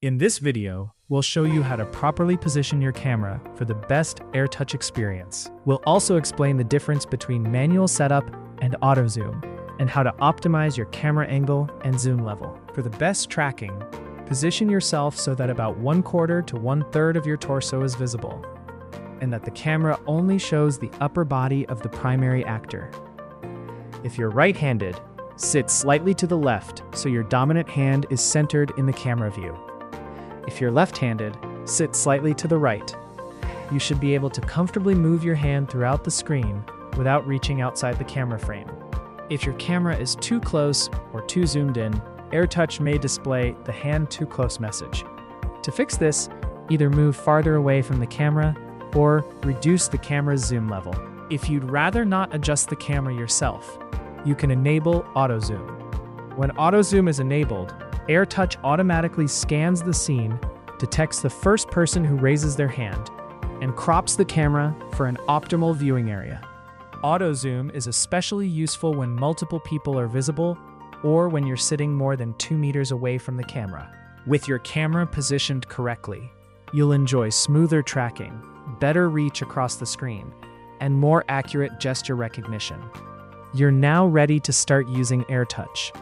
In this video, we'll show you how to properly position your camera for the best AirTouch experience. We'll also explain the difference between manual setup and AutoZoom, and how to optimize your camera angle and zoom level. For the best tracking, position yourself so that about 1/4 to 1/3 of your torso is visible, and that the camera only shows the upper body of the primary actor. If you're right-handed, sit slightly to the left so your dominant hand is centered in the camera view. If you're left-handed, sit slightly to the right. You should be able to comfortably move your hand throughout the screen without reaching outside the camera frame. If your camera is too close or too zoomed in, AirTouch may display the hand too close message. To fix this, either move farther away from the camera or reduce the camera's zoom level. If you'd rather not adjust the camera yourself, you can enable AutoZoom. When AutoZoom is enabled, AirTouch automatically scans the scene, detects the first person who raises their hand, and crops the camera for an optimal viewing area. AutoZoom is especially useful when multiple people are visible or when you're sitting more than 2 meters away from the camera. With your camera positioned correctly, you'll enjoy smoother tracking, better reach across the screen, and more accurate gesture recognition. You're now ready to start using AirTouch.